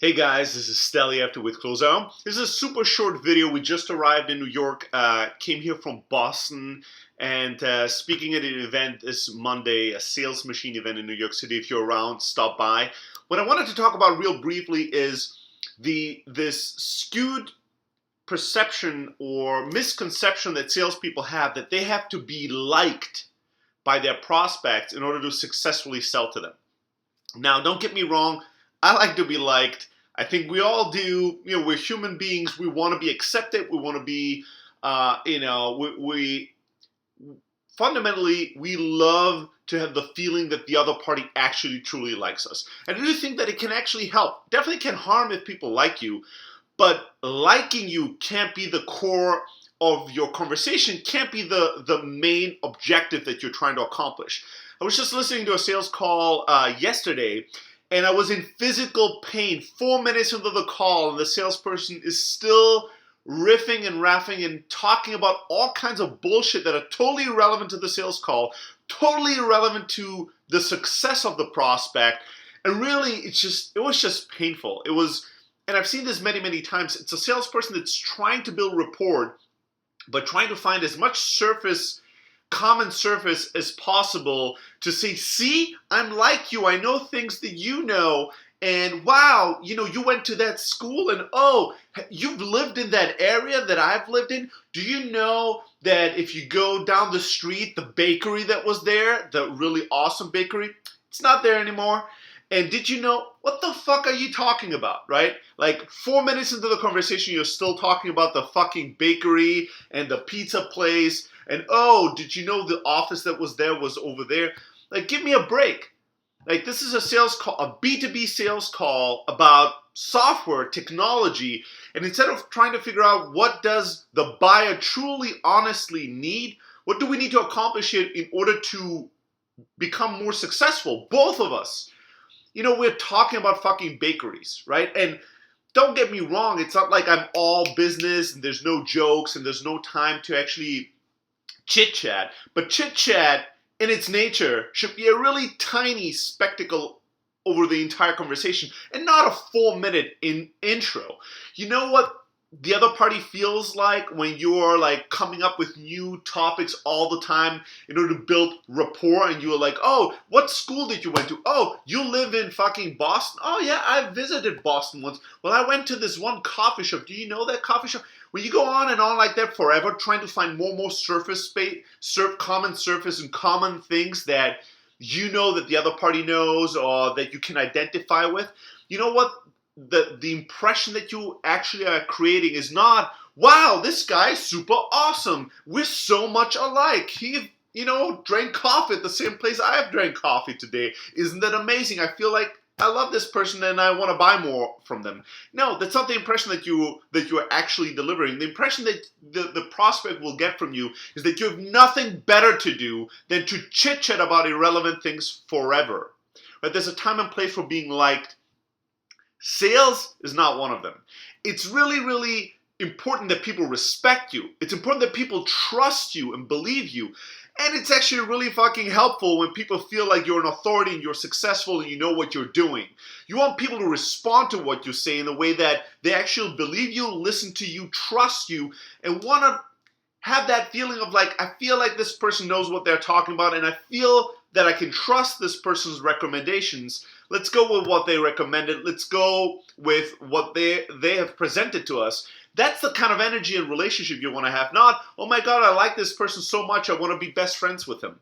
Hey guys, this is Stelly after with Closeout. This is a super short video. We just arrived in New York, came here from Boston, and speaking at an event this Monday, a sales machine event in New York City. If you're around, stop by. What I wanted to talk about real briefly is this skewed perception or misconception that salespeople have that they have to be liked by their prospects in order to successfully sell to them. Now, don't get me wrong, I like to be liked. I think we all do. We're human beings. We want to be accepted. We want to be, we fundamentally, we love to have the feeling that the other party actually truly likes us. And I do think that it can actually help. Definitely can harm if people like you, but liking you can't be the core of your conversation, can't be the main objective that you're trying to accomplish. I was just listening to a sales call yesterday, and I was in physical pain 4 minutes into the call, and the salesperson is still riffing and raffing and talking about all kinds of bullshit that are totally irrelevant to the sales call, totally irrelevant to the success of the prospect, and really it was just painful. And I've seen this many, many times. It's a salesperson that's trying to build rapport, but trying to find as much common surface as possible to say, see, I'm like you, I know things that you know, and wow, you went to that school, and oh, you've lived in that area that I've lived in. Do you know that if you go down the street, the bakery that was there, the really awesome bakery, it's not there anymore? And did you know, what the fuck are you talking about, right? Like 4 minutes into the conversation, you're still talking about the fucking bakery and the pizza place. And oh, did you know the office that was there was over there? Like, give me a break. Like, this is a sales call, a B2B sales call about software, technology. And instead of trying to figure out what does the buyer truly, honestly need, what do we need to accomplish here in order to become more successful, both of us? We're talking about fucking bakeries, right? And don't get me wrong, it's not like I'm all business and there's no jokes and there's no time to actually chit-chat. But chit-chat in its nature should be a really tiny spectacle over the entire conversation and not a 4-minute intro. You know what the other party feels like when you're like coming up with new topics all the time in order to build rapport, and you're like, oh, what school did you went to? Oh, you live in fucking Boston? Oh yeah, I visited Boston once. Well, I went to this one coffee shop. Do you know that coffee shop? When you go on and on like that forever, trying to find more and more surface space, common surface and common things that you know that the other party knows or that you can identify with, you know what? The impression that you actually are creating is not, wow, this guy's super awesome. We're so much alike. He, drank coffee at the same place I have drank coffee today. Isn't that amazing? I feel like I love this person and I want to buy more from them. No, that's not the impression that you are actually delivering. The impression that the prospect will get from you is that you have nothing better to do than to chit-chat about irrelevant things forever. But there's a time and place for being liked. Sales is not one of them. It's really, really important that people respect you. It's important that people trust you and believe you. And it's actually really fucking helpful when people feel like you're an authority and you're successful and you know what you're doing. You want people to respond to what you say in the way that they actually believe you, listen to you, trust you, and want to have that feeling of like, I feel like this person knows what they're talking about and I feel that I can trust this person's recommendations. Let's go with what they recommended. Let's go with what they have presented to us. That's the kind of energy and relationship you want to have. Not, oh my God, I like this person so much, I want to be best friends with him.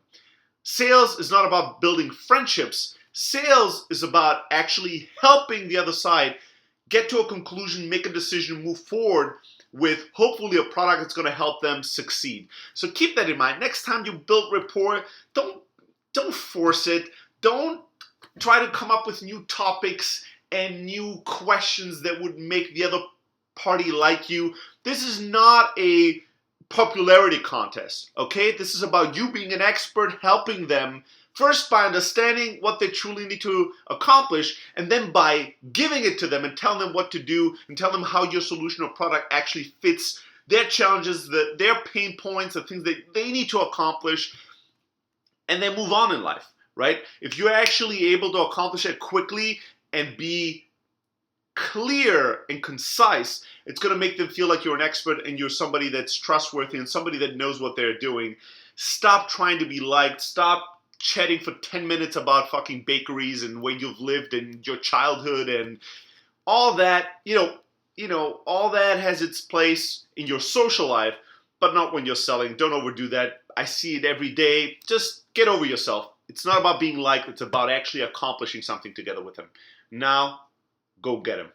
Sales is not about building friendships. Sales is about actually helping the other side get to a conclusion, make a decision, move forward with hopefully a product that's going to help them succeed. So keep that in mind. Next time you build rapport, don't force it. Don't try to come up with new topics and new questions that would make the other party like you. This is not a popularity contest, okay? This is about you being an expert, helping them first by understanding what they truly need to accomplish, and then by giving it to them and telling them what to do and tell them how your solution or product actually fits their challenges, their pain points, the things that they need to accomplish, and then move on in life, right? If you're actually able to accomplish it quickly and be clear and concise, it's going to make them feel like you're an expert and you're somebody that's trustworthy and somebody that knows what they're doing. Stop trying to be liked. Stop chatting for 10 minutes about fucking bakeries and where you've lived and your childhood and all that. All that has its place in your social life, but not when you're selling. Don't overdo that. I see it every day. Just get over yourself. It's not about being liked. It's about actually accomplishing something together with him. Now, go get him.